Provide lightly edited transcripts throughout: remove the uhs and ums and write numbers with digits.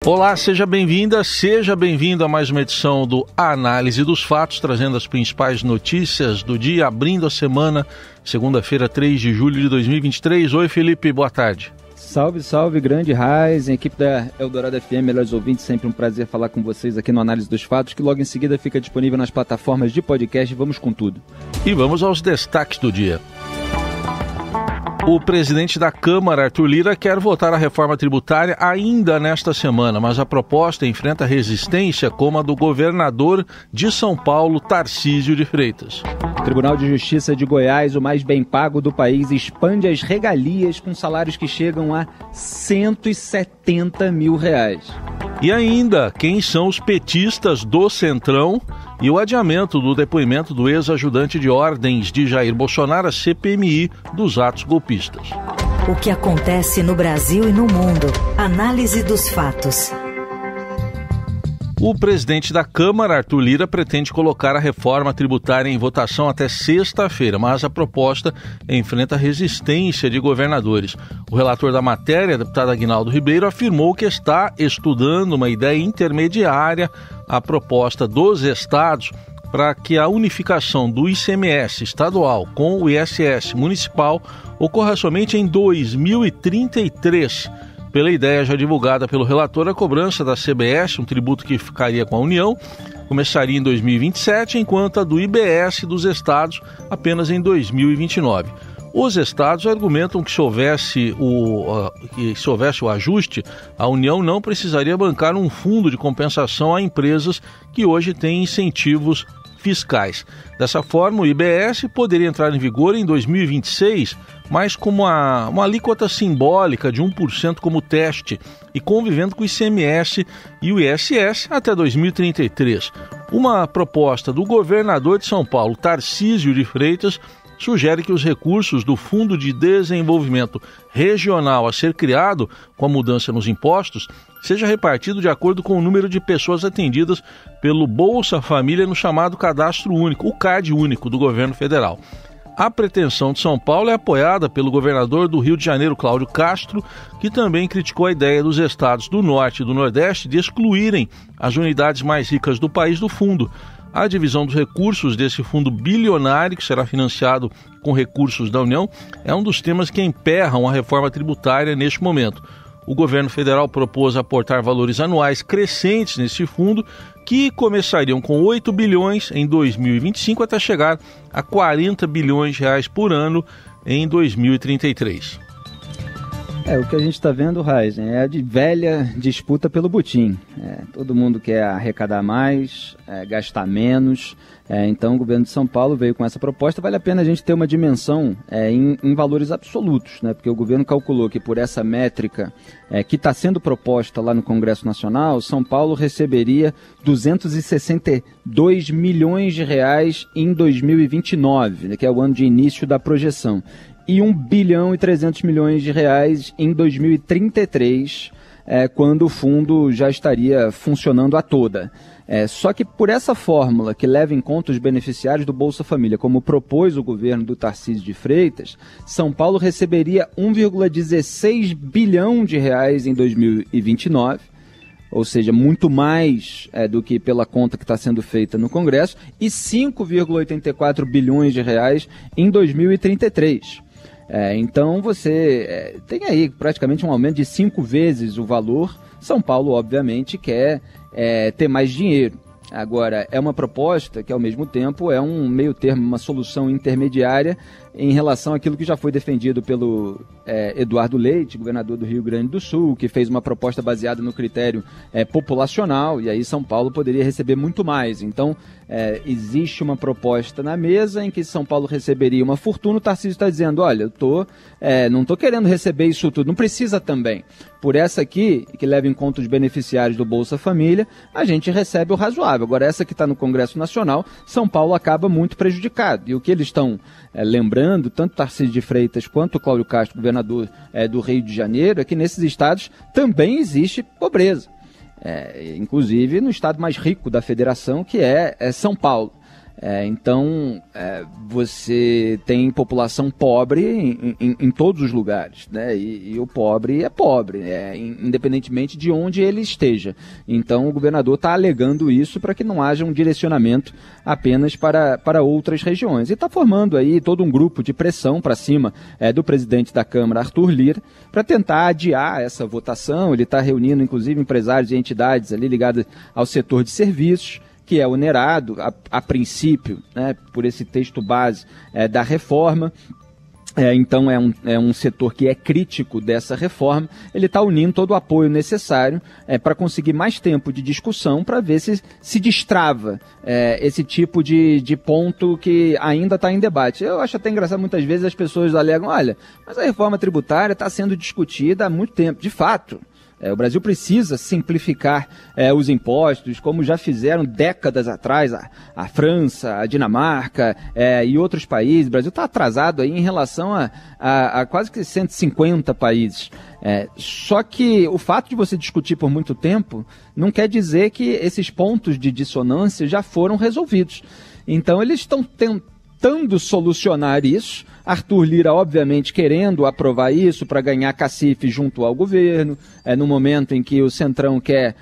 Olá, seja bem-vinda, seja bem-vindo a mais uma edição do Análise dos Fatos, trazendo as principais notícias do dia, abrindo a semana, segunda-feira, 3 de julho de 2023. Oi, Felipe, boa tarde. Salve, salve, grande Raiz, equipe da Eldorado FM, melhores ouvintes, sempre um prazer falar com vocês aqui no Análise dos Fatos, que logo em seguida fica disponível nas plataformas de podcast. Vamos com tudo. E vamos aos destaques do dia. O presidente da Câmara, Arthur Lira, quer votar a reforma tributária ainda nesta semana, mas a proposta enfrenta resistência como a do governador de São Paulo, Tarcísio de Freitas. O Tribunal de Justiça de Goiás, o mais bem pago do país, expande as regalias com salários que chegam a R$170 mil. E ainda, quem são os petistas do Centrão e o adiamento do depoimento do ex-ajudante de ordens de Jair Bolsonaro à CPMI dos atos golpistas. O que acontece no Brasil e no mundo. Análise dos fatos. O presidente da Câmara, Arthur Lira, pretende colocar a reforma tributária em votação até sexta-feira, mas a proposta enfrenta resistência de governadores. O relator da matéria, deputado Aguinaldo Ribeiro, afirmou que está estudando uma ideia intermediária à proposta dos estados para que a unificação do ICMS estadual com o ISS municipal ocorra somente em 2033. Pela ideia já divulgada pelo relator, a cobrança da CBS, um tributo que ficaria com a União, começaria em 2027, enquanto a do IBS dos estados apenas em 2029. Os estados argumentam que se houvesse o ajuste, a União não precisaria bancar um fundo de compensação a empresas que hoje têm incentivos fiscais. Dessa forma, o IBS poderia entrar em vigor em 2026, mas com uma alíquota simbólica de 1% como teste e convivendo com o ICMS e o ISS até 2033. Uma proposta do governador de São Paulo, Tarcísio de Freitas, sugere que os recursos do Fundo de Desenvolvimento Regional a ser criado com a mudança nos impostos seja repartido de acordo com o número de pessoas atendidas pelo Bolsa Família no chamado Cadastro Único, o CAD Único do governo federal. A pretensão de São Paulo é apoiada pelo governador do Rio de Janeiro, Cláudio Castro, que também criticou a ideia dos estados do Norte e do Nordeste de excluírem as unidades mais ricas do país do fundo. A divisão dos recursos desse fundo bilionário, que será financiado com recursos da União, é um dos temas que emperram a reforma tributária neste momento. O governo federal propôs aportar valores anuais crescentes nesse fundo, que começariam com 8 bilhões em 2025 até chegar a 40 bilhões de reais por ano em 2033. O que a gente está vendo, Raiz, é a velha disputa pelo butim. Todo mundo quer arrecadar mais, gastar menos. Então o governo de São Paulo veio com essa proposta. Vale a pena a gente ter uma dimensão em valores absolutos, né? Porque o governo calculou que por essa métrica que está sendo proposta lá no Congresso Nacional, São Paulo receberia 262 milhões de reais em 2029, né? Que é o ano de início da projeção. E 1 bilhão e 300 milhões de reais em 2033, quando o fundo já estaria funcionando a toda. Só que por essa fórmula que leva em conta os beneficiários do Bolsa Família, como propôs o governo do Tarcísio de Freitas, São Paulo receberia 1,16 bilhão de reais em 2029, ou seja, muito mais do que pela conta que está sendo feita no Congresso, e 5,84 bilhões de reais em 2033. Então você tem aí praticamente um aumento de 5 vezes o valor. São Paulo, obviamente, quer ter mais dinheiro. Agora, é uma proposta que, ao mesmo tempo, é um meio termo, uma solução intermediária em relação àquilo que já foi defendido pelo Eduardo Leite, governador do Rio Grande do Sul, que fez uma proposta baseada no critério populacional, e aí São Paulo poderia receber muito mais. Então, existe uma proposta na mesa em que São Paulo receberia uma fortuna. O Tarcísio está dizendo, olha, eu não estou querendo receber isso tudo, não precisa também. Por essa aqui, que leva em conta os beneficiários do Bolsa Família, a gente recebe o razoável. Agora, essa que está no Congresso Nacional, São Paulo acaba muito prejudicado. E o que eles estão lembrando, tanto Tarcísio de Freitas quanto o Cláudio Castro, governador do Rio de Janeiro, é que nesses estados também existe pobreza. Inclusive no estado mais rico da federação, que é São Paulo. Então, você tem população pobre em todos os lugares, né? E o pobre é pobre, independentemente de onde ele esteja. Então, o governador está alegando isso para que não haja um direcionamento apenas para outras regiões. E está formando aí todo um grupo de pressão para cima do presidente da Câmara, Arthur Lira, para tentar adiar essa votação. Ele está reunindo, inclusive, empresários e entidades ali ligadas ao setor de serviços, que é onerado, a princípio, né, por esse texto base da reforma. Então é um setor que é crítico dessa reforma. Ele está unindo todo o apoio necessário para conseguir mais tempo de discussão, para ver se destrava esse tipo de ponto que ainda está em debate. Eu acho até engraçado, muitas vezes as pessoas alegam, olha, mas a reforma tributária está sendo discutida há muito tempo. De fato, o Brasil precisa simplificar os impostos, como já fizeram décadas atrás a França, a Dinamarca e outros países. O Brasil está atrasado aí em relação a quase que 150 países. Só que o fato de você discutir por muito tempo não quer dizer que esses pontos de dissonância já foram resolvidos. Então eles estão tentando solucionar isso. Arthur Lira, obviamente, querendo aprovar isso para ganhar cacife junto ao governo, no momento em que o Centrão quer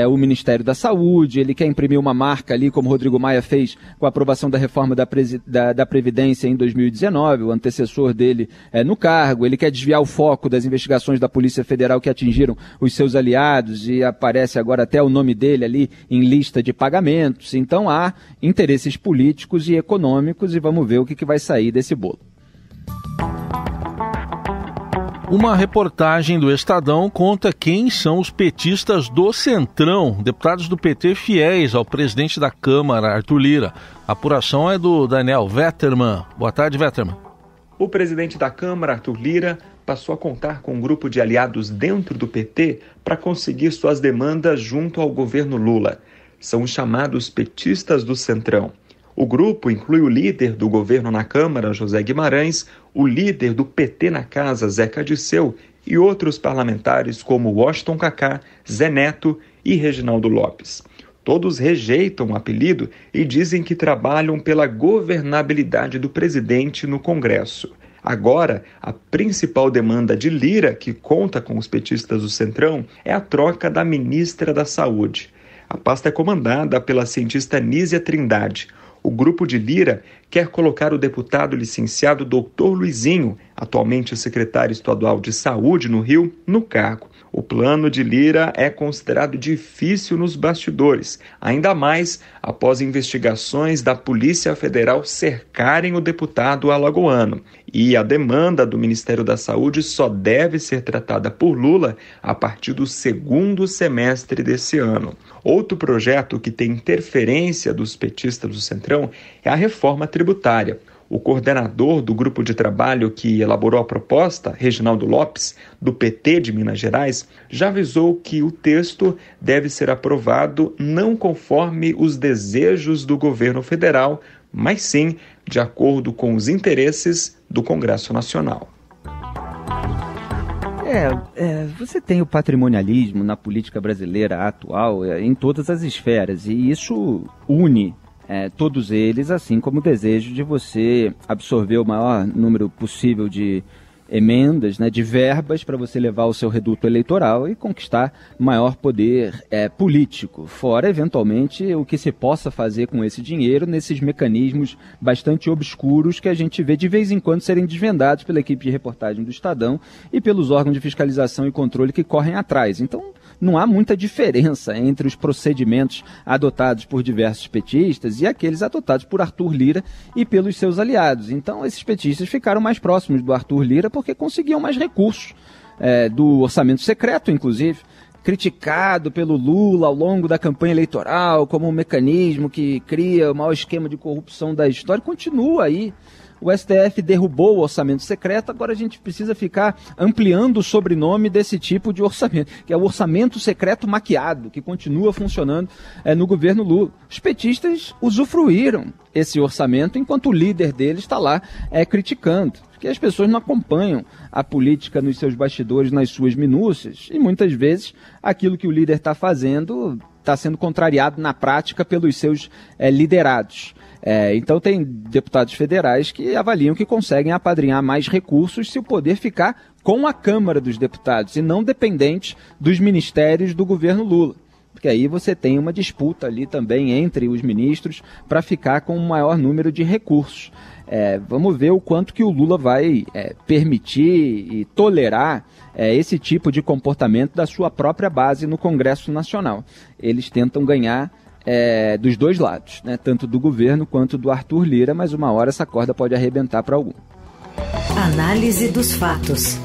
o Ministério da Saúde, ele quer imprimir uma marca ali, como Rodrigo Maia fez com a aprovação da reforma da Previdência em 2019, o antecessor dele no cargo. Ele quer desviar o foco das investigações da Polícia Federal que atingiram os seus aliados, e aparece agora até o nome dele ali em lista de pagamentos. Então há interesses políticos e econômicos, e vamos ver o que vai sair desse bolo. Uma reportagem do Estadão conta quem são os petistas do Centrão, deputados do PT fiéis ao presidente da Câmara, Arthur Lira. A apuração é do Daniel Vetterman. Boa tarde, Vetterman. O presidente da Câmara, Arthur Lira, passou a contar com um grupo de aliados dentro do PT para conseguir suas demandas junto ao governo Lula. São os chamados petistas do Centrão. O grupo inclui o líder do governo na Câmara, José Guimarães, o líder do PT na Casa, Zeca Disseu, e outros parlamentares como Washington Kaká, Zé Neto e Reginaldo Lopes. Todos rejeitam o apelido e dizem que trabalham pela governabilidade do presidente no Congresso. Agora, a principal demanda de Lira, que conta com os petistas do Centrão, é a troca da ministra da Saúde. A pasta é comandada pela cientista Nízia Trindade. O grupo de Lira quer colocar o deputado licenciado Dr. Luizinho, atualmente secretário estadual de Saúde no Rio, no cargo. O plano de Lira é considerado difícil nos bastidores, ainda mais após investigações da Polícia Federal cercarem o deputado alagoano. E a demanda do Ministério da Saúde só deve ser tratada por Lula a partir do segundo semestre desse ano. Outro projeto que tem interferência dos petistas do Centrão é a reforma tributária. O coordenador do grupo de trabalho que elaborou a proposta, Reginaldo Lopes, do PT de Minas Gerais, já avisou que o texto deve ser aprovado não conforme os desejos do governo federal, mas sim de acordo com os interesses do Congresso Nacional. Você tem o patrimonialismo na política brasileira atual em todas as esferas, e isso une todos eles, assim como o desejo de você absorver o maior número possível de emendas, de verbas, para você levar o seu reduto eleitoral e conquistar maior poder político, fora, eventualmente, o que se possa fazer com esse dinheiro nesses mecanismos bastante obscuros que a gente vê de vez em quando serem desvendados pela equipe de reportagem do Estadão e pelos órgãos de fiscalização e controle que correm atrás. Então, não há muita diferença entre os procedimentos adotados por diversos petistas e aqueles adotados por Arthur Lira e pelos seus aliados. Então, esses petistas ficaram mais próximos do Arthur Lira porque conseguiam mais recursos, do orçamento secreto, inclusive, criticado pelo Lula ao longo da campanha eleitoral como um mecanismo que cria o maior esquema de corrupção da história. Continua aí. O STF derrubou o orçamento secreto, agora a gente precisa ficar ampliando o sobrenome desse tipo de orçamento, que é o orçamento secreto maquiado, que continua funcionando no governo Lula. Os petistas usufruíram esse orçamento, enquanto o líder deles está lá criticando. porque as pessoas não acompanham a política nos seus bastidores, nas suas minúcias, e muitas vezes aquilo que o líder está fazendo está sendo contrariado na prática pelos seus liderados. Então tem deputados federais que avaliam que conseguem apadrinhar mais recursos se o poder ficar com a Câmara dos Deputados e não dependente dos ministérios do governo Lula. Porque aí você tem uma disputa ali também entre os ministros para ficar com um maior número de recursos. Vamos ver o quanto que o Lula vai permitir e tolerar esse tipo de comportamento da sua própria base no Congresso Nacional. Eles tentam ganhar dos dois lados, né? Tanto do governo quanto do Arthur Lira, mas uma hora essa corda pode arrebentar para algum. Análise dos fatos.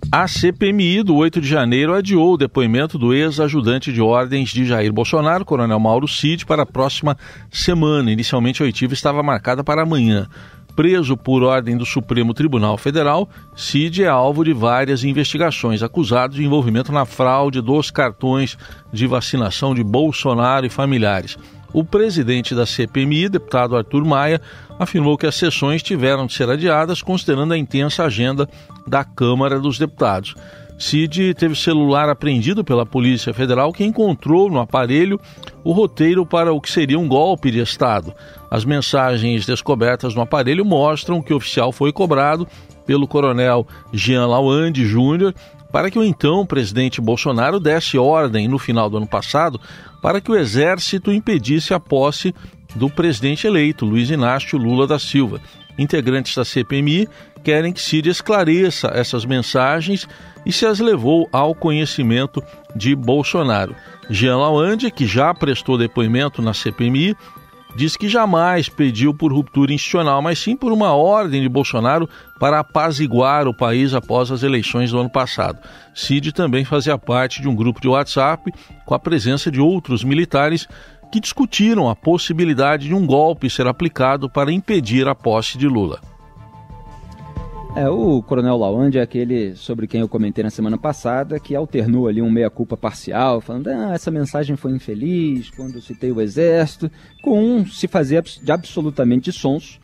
A CPMI do 8 de janeiro adiou o depoimento do ex-ajudante de ordens de Jair Bolsonaro, Coronel Mauro Cid, para a próxima semana. Inicialmente a oitiva estava marcada para amanhã. Preso por ordem do Supremo Tribunal Federal, Cid é alvo de várias investigações, acusado de envolvimento na fraude dos cartões de vacinação de Bolsonaro e familiares. O presidente da CPMI, deputado Arthur Maia, afirmou que as sessões tiveram de ser adiadas considerando a intensa agenda da Câmara dos Deputados. Cid teve o celular apreendido pela Polícia Federal, que encontrou no aparelho o roteiro para o que seria um golpe de Estado. As mensagens descobertas no aparelho mostram que o oficial foi cobrado pelo coronel Jean Lawande Júnior para que o então presidente Bolsonaro desse ordem no final do ano passado para que o Exército impedisse a posse do presidente eleito, Luiz Inácio Lula da Silva. Integrantes da CPMI querem que Cid esclareça essas mensagens e se as levou ao conhecimento de Bolsonaro. Jean Lawande, que já prestou depoimento na CPMI, diz que jamais pediu por ruptura institucional, mas sim por uma ordem de Bolsonaro para apaziguar o país após as eleições do ano passado. Cid também fazia parte de um grupo de WhatsApp com a presença de outros militares que discutiram a possibilidade de um golpe ser aplicado para impedir a posse de Lula. O Coronel Lawande é aquele sobre quem eu comentei na semana passada, que alternou ali um meia-culpa parcial, falando essa mensagem foi infeliz quando eu citei o Exército, com se fazer de absolutamente sonso,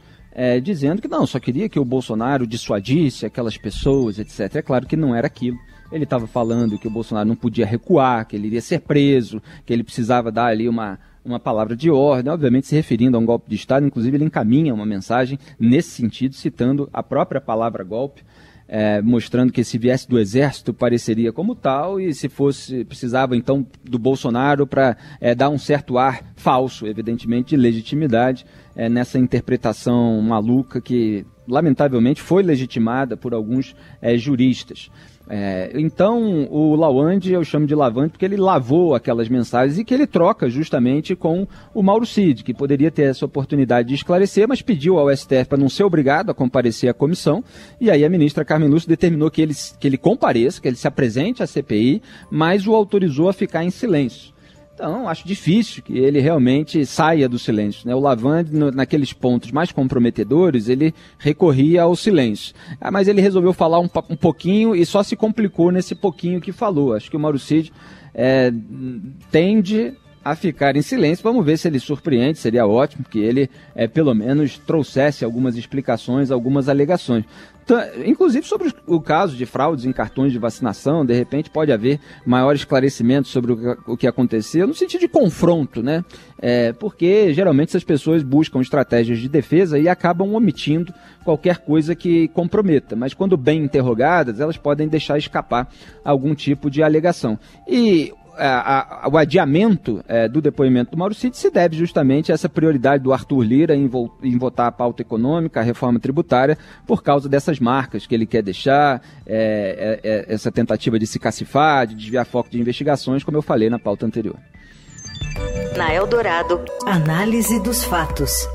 dizendo que não, só queria que o Bolsonaro dissuadisse aquelas pessoas, etc. É claro que não era aquilo. Ele estava falando que o Bolsonaro não podia recuar, que ele iria ser preso, que ele precisava dar ali uma palavra de ordem, obviamente se referindo a um golpe de Estado. Inclusive ele encaminha uma mensagem nesse sentido, citando a própria palavra golpe, mostrando que se viesse do Exército pareceria como tal, e se fosse, precisava então do Bolsonaro para dar um certo ar falso, evidentemente, de legitimidade nessa interpretação maluca que lamentavelmente foi legitimada por alguns juristas. Então o Lawande, eu chamo de Lavande porque ele lavou aquelas mensagens e que ele troca justamente com o Mauro Cid, que poderia ter essa oportunidade de esclarecer, mas pediu ao STF para não ser obrigado a comparecer à comissão, e aí a ministra Carmen Lúcia determinou que ele compareça, que ele se apresente à CPI, mas o autorizou a ficar em silêncio. Então, acho difícil que ele realmente saia do silêncio, né? O Lavande, naqueles pontos mais comprometedores, ele recorria ao silêncio. Mas ele resolveu falar um pouquinho e só se complicou nesse pouquinho que falou. Acho que o Mauro Cid tende a ficar em silêncio. Vamos ver se ele surpreende, seria ótimo que ele, pelo menos, trouxesse algumas explicações, algumas alegações. Inclusive sobre o caso de fraudes em cartões de vacinação, de repente pode haver maior esclarecimento sobre o que aconteceu, no sentido de confronto, né? Porque geralmente essas pessoas buscam estratégias de defesa e acabam omitindo qualquer coisa que comprometa, mas quando bem interrogadas, elas podem deixar escapar algum tipo de alegação. E o adiamento do depoimento do Mauro Cid se deve justamente a essa prioridade do Arthur Lira em votar a pauta econômica, a reforma tributária, por causa dessas marcas que ele quer deixar, essa tentativa de se cacifar, de desviar foco de investigações, como eu falei na pauta anterior. Na Eldorado, análise dos fatos.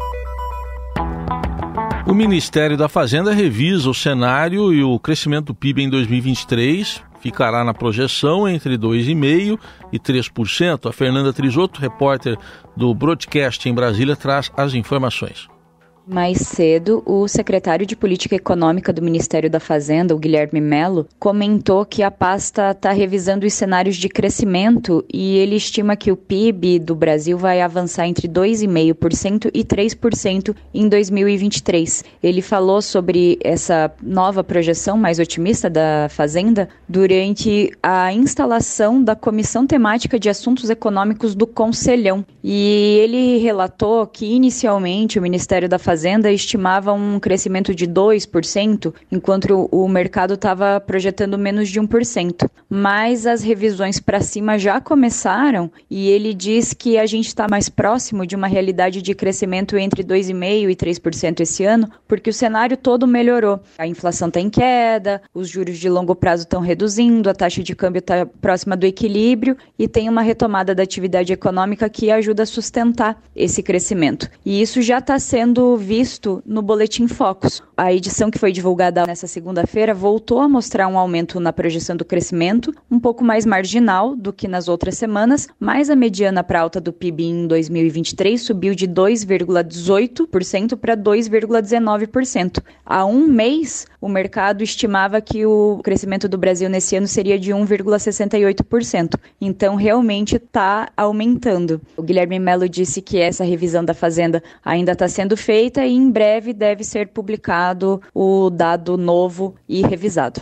O Ministério da Fazenda revisa o cenário e o crescimento do PIB em 2023 ficará na projeção entre 2,5% e 3%. A Fernanda Trisotto, repórter do Broadcast em Brasília, traz as informações. Mais cedo, o secretário de Política Econômica do Ministério da Fazenda, o Guilherme Mello, comentou que a pasta está revisando os cenários de crescimento e ele estima que o PIB do Brasil vai avançar entre 2,5% e 3% em 2023. Ele falou sobre essa nova projeção mais otimista da Fazenda durante a instalação da Comissão Temática de Assuntos Econômicos do Conselhão. E ele relatou que, inicialmente, o Ministério da Fazenda estimava um crescimento de 2%, enquanto o mercado estava projetando menos de 1%. Mas as revisões para cima já começaram e ele diz que a gente está mais próximo de uma realidade de crescimento entre 2,5% e 3% esse ano, porque o cenário todo melhorou. A inflação está em queda, os juros de longo prazo estão reduzindo, a taxa de câmbio está próxima do equilíbrio e tem uma retomada da atividade econômica que ajuda a sustentar esse crescimento. E isso já está sendo visto no Boletim Focus. A edição que foi divulgada nessa segunda-feira voltou a mostrar um aumento na projeção do crescimento, um pouco mais marginal do que nas outras semanas, mas a mediana para alta do PIB em 2023 subiu de 2,18% para 2,19%. Há um mês, o mercado estimava que o crescimento do Brasil nesse ano seria de 1,68%. Então, realmente está aumentando. O Guilherme Mello disse que essa revisão da Fazenda ainda está sendo feita e em breve deve ser publicado o dado novo e revisado.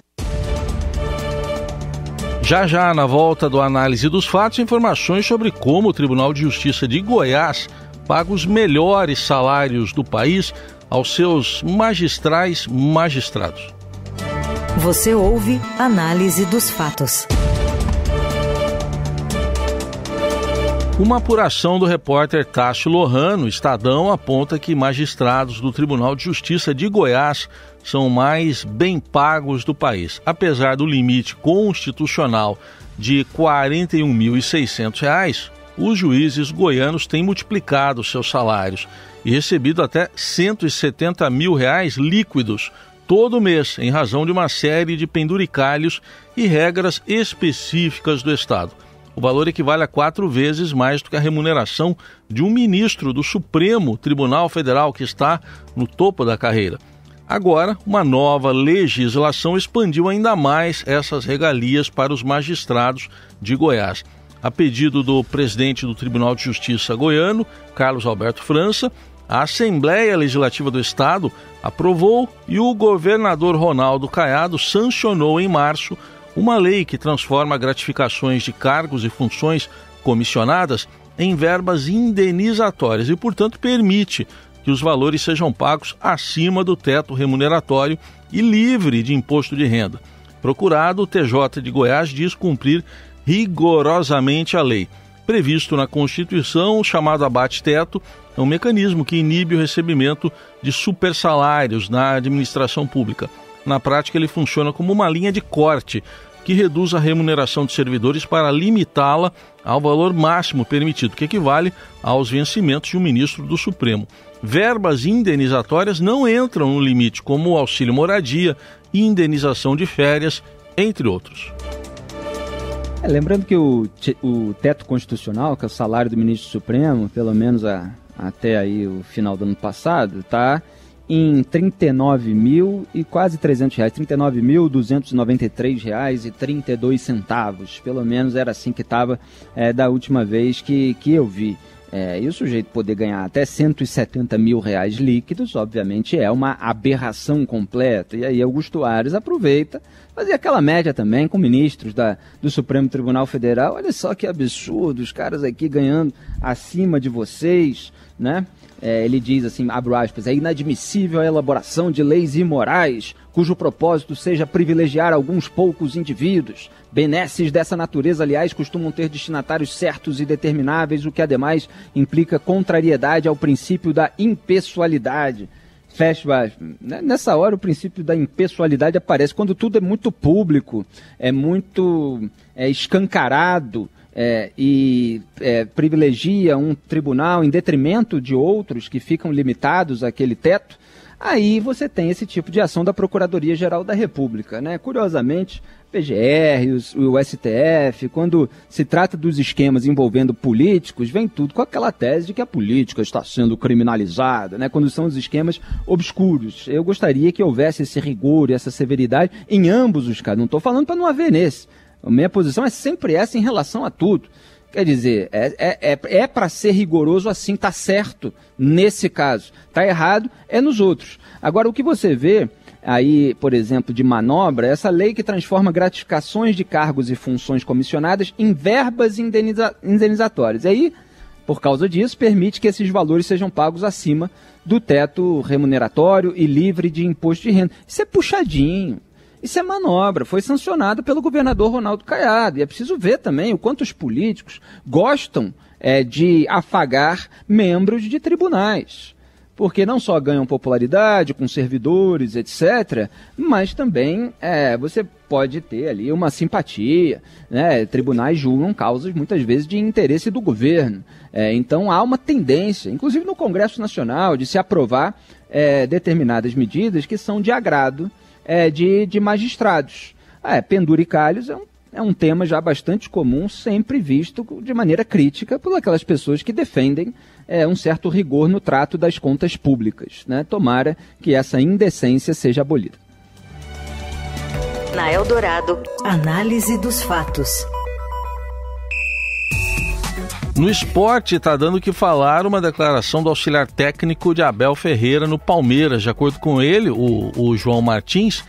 Já na volta do Análise dos Fatos, informações sobre como o Tribunal de Justiça de Goiás paga os melhores salários do país aos seus magistrados. Você ouve Análise dos Fatos. Uma apuração do repórter Tássio Lohan, no Estadão, aponta que magistrados do Tribunal de Justiça de Goiás são mais bem pagos do país. Apesar do limite constitucional de R$ 41.600, os juízes goianos têm multiplicado seus salários e recebido até R$ 170 mil líquidos todo mês, em razão de uma série de penduricalhos e regras específicas do Estado. O valor equivale a 4 vezes mais do que a remuneração de um ministro do Supremo Tribunal Federal, que está no topo da carreira. Agora, uma nova legislação expandiu ainda mais essas regalias para os magistrados de Goiás. A pedido do presidente do Tribunal de Justiça goiano, Carlos Alberto França, a Assembleia Legislativa do Estado aprovou e o governador Ronaldo Caiado sancionou em março uma lei que transforma gratificações de cargos e funções comissionadas em verbas indenizatórias e, portanto, permite que os valores sejam pagos acima do teto remuneratório e livre de imposto de renda. Procurado, o TJ de Goiás diz cumprir rigorosamente a lei. Previsto na Constituição, o chamado abate-teto é um mecanismo que inibe o recebimento de supersalários na administração pública. Na prática, ele funciona como uma linha de corte que reduz a remuneração de servidores para limitá-la ao valor máximo permitido, que equivale aos vencimentos de um ministro do Supremo. Verbas indenizatórias não entram no limite, como o auxílio moradia e indenização de férias, entre outros. Lembrando que o teto constitucional, que é o salário do ministro do Supremo, pelo menos até aí o final do ano passado, está em R$ 39.000 e quase R$300, R$ 39.293,32. Pelo menos era assim que estava da última vez que eu vi. E o sujeito poder ganhar até R$ 170 mil líquidos, obviamente, é uma aberração completa. E aí Augusto Aras aproveita, fazia aquela média também com ministros do Supremo Tribunal Federal. Olha só que absurdo, os caras aqui ganhando acima de vocês, né? Ele diz assim, abro aspas, é inadmissível a elaboração de leis imorais, cujo propósito seja privilegiar alguns poucos indivíduos. Benesses dessa natureza, aliás, costumam ter destinatários certos e determináveis, o que, ademais, implica contrariedade ao princípio da impessoalidade. Fecha aspas. Nessa hora, o princípio da impessoalidade aparece quando tudo é muito público, é muito escancarado, e privilegia um tribunal em detrimento de outros que ficam limitados àquele teto. aí você tem esse tipo de ação da Procuradoria-Geral da República, né? Curiosamente, PGR, o STF, quando se trata dos esquemas envolvendo políticos, vem tudo com aquela tese de que a política está sendo criminalizada, né? Quando são os esquemas obscuros. Eu gostaria que houvesse esse rigor e essa severidade em ambos os casos. Não estou falando para não haver nesse. A minha posição é sempre essa em relação a tudo. Quer dizer, é para ser rigoroso assim, está certo nesse caso. Está errado é nos outros. Agora, o que você vê aí, por exemplo, de manobra, essa lei que transforma gratificações de cargos e funções comissionadas em verbas indenizatórias. E aí, por causa disso, permite que esses valores sejam pagos acima do teto remuneratório e livre de imposto de renda. Isso é puxadinho. Isso é manobra, foi sancionado pelo governador Ronaldo Caiado. E é preciso ver também o quanto os políticos gostam de afagar membros de tribunais. Porque não só ganham popularidade com servidores, etc., mas também você pode ter ali uma simpatia, né? Tribunais julgam causas muitas vezes de interesse do governo. Então há uma tendência, inclusive no Congresso Nacional, de se aprovar determinadas medidas que são de agrado de magistrados. Penduricalhos é um tema já bastante comum, sempre visto de maneira crítica por aquelas pessoas que defendem um certo rigor no trato das contas públicas, né? Tomara que essa indecência seja abolida. Na Eldorado, análise dos fatos. No esporte, está dando o que falar uma declaração do auxiliar técnico de Abel Ferreira no Palmeiras. De acordo com ele, o João Martins,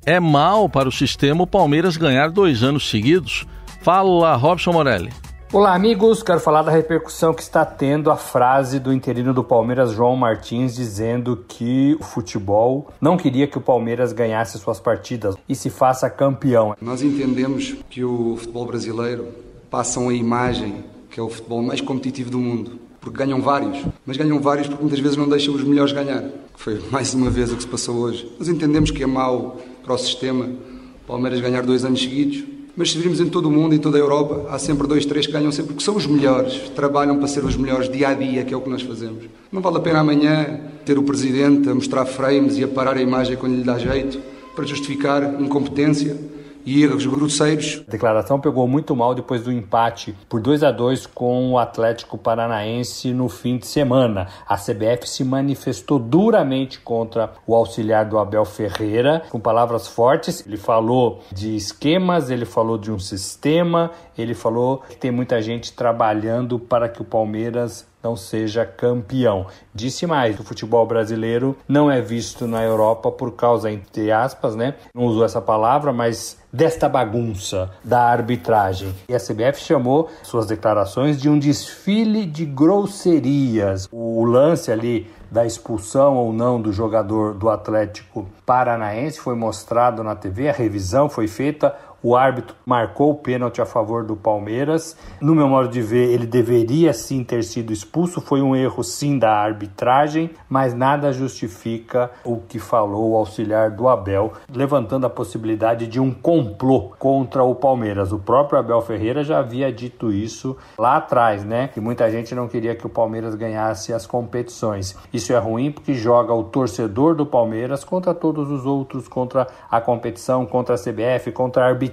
é mal para o sistema o Palmeiras ganhar 2 anos seguidos. Fala, Robson Morelli. Olá, amigos. Quero falar da repercussão que está tendo a frase do interino do Palmeiras, João Martins, dizendo que o futebol não queria que o Palmeiras ganhasse suas partidas e se faça campeão. Nós entendemos que o futebol brasileiro passa uma imagem que é o futebol mais competitivo do mundo, porque ganham vários, mas ganham vários porque muitas vezes não deixam os melhores ganhar, que foi mais uma vez o que se passou hoje. Nós entendemos que é mau para o sistema o Palmeiras ganhar 2 anos seguidos, mas se virmos em todo o mundo, em toda a Europa, há sempre 2, 3 que ganham sempre, porque são os melhores, trabalham para ser os melhores dia a dia, que é o que nós fazemos. Não vale a pena amanhã ter o Presidente a mostrar frames e a parar a imagem quando lhe dá jeito, para justificar incompetência e erros grosseiros. A declaração pegou muito mal depois do empate por 2-2 com o Atlético Paranaense no fim de semana. A CBF se manifestou duramente contra o auxiliar do Abel Ferreira, com palavras fortes. Ele falou de esquemas, ele falou de um sistema, ele falou que tem muita gente trabalhando para que o Palmeiras não seja campeão. Disse mais, o futebol brasileiro não é visto na Europa por causa, entre aspas, né? Não usou essa palavra, mas desta bagunça da arbitragem. E a CBF chamou suas declarações de um desfile de grosserias. O lance ali da expulsão ou não do jogador do Atlético Paranaense foi mostrado na TV, a revisão foi feita, o árbitro marcou o pênalti a favor do Palmeiras. No meu modo de ver, ele deveria sim ter sido expulso, foi um erro sim da arbitragem, mas nada justifica o que falou o auxiliar do Abel, levantando a possibilidade de um complô contra o Palmeiras. O próprio Abel Ferreira já havia dito isso lá atrás, né? Que muita gente não queria que o Palmeiras ganhasse as competições. Isso é ruim porque joga o torcedor do Palmeiras contra todos os outros, contra a competição, contra a CBF, contra a arbitragem.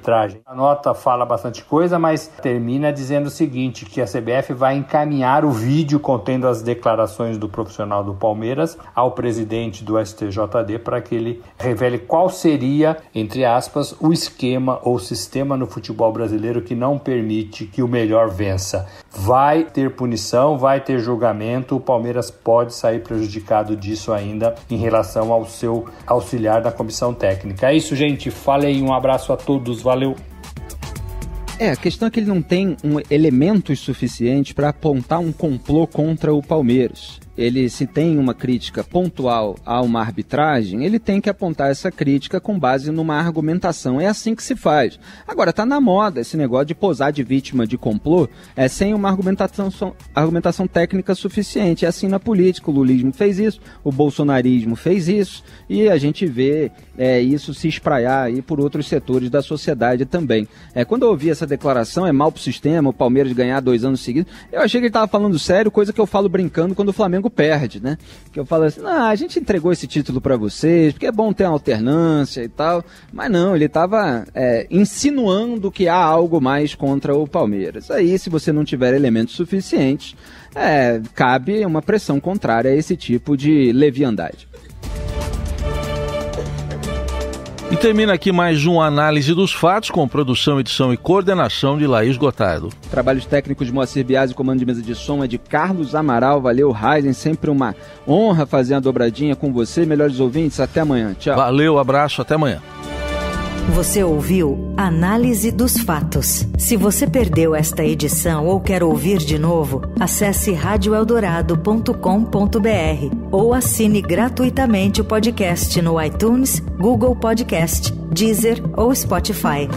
A nota fala bastante coisa, mas termina dizendo o seguinte, que a CBF vai encaminhar o vídeo contendo as declarações do profissional do Palmeiras ao presidente do STJD para que ele revele qual seria, entre aspas, o esquema ou sistema no futebol brasileiro que não permite que o melhor vença. Vai ter punição, vai ter julgamento, o Palmeiras pode sair prejudicado disso ainda em relação ao seu auxiliar da comissão técnica. É isso, gente. Falei, um abraço a todos. Valeu! A questão é que ele não tem elementos suficientes para apontar um complô contra o Palmeiras. Ele, se tem uma crítica pontual a uma arbitragem, ele tem que apontar essa crítica com base numa argumentação. É assim que se faz. Agora, está na moda esse negócio de posar de vítima de complô sem uma argumentação técnica suficiente. É assim na política. O lulismo fez isso, o bolsonarismo fez isso, e a gente vê isso se espraiar aí por outros setores da sociedade também. Quando eu ouvi essa declaração, é mal pro sistema, o Palmeiras ganhar 2 anos seguidos, eu achei que ele estava falando sério, coisa que eu falo brincando quando o Flamengo Flamengo perde, né? Que eu falo assim, a gente entregou esse título para vocês, porque é bom ter uma alternância e tal, mas não, ele estava insinuando que há algo mais contra o Palmeiras. Aí, se você não tiver elementos suficientes, cabe uma pressão contrária a esse tipo de leviandade. E termina aqui mais uma análise dos fatos com produção, edição e coordenação de Laís Gotardo. Trabalhos técnicos de Moacir Biasi, comando de mesa de som é de Carlos Amaral. Valeu, Ryzen, sempre uma honra fazer a dobradinha com você. Melhores ouvintes, até amanhã. Tchau. Valeu, abraço, até amanhã. Você ouviu Análise dos Fatos. Se você perdeu esta edição ou quer ouvir de novo, acesse radioeldorado.com.br ou assine gratuitamente o podcast no iTunes, Google Podcast, Deezer ou Spotify.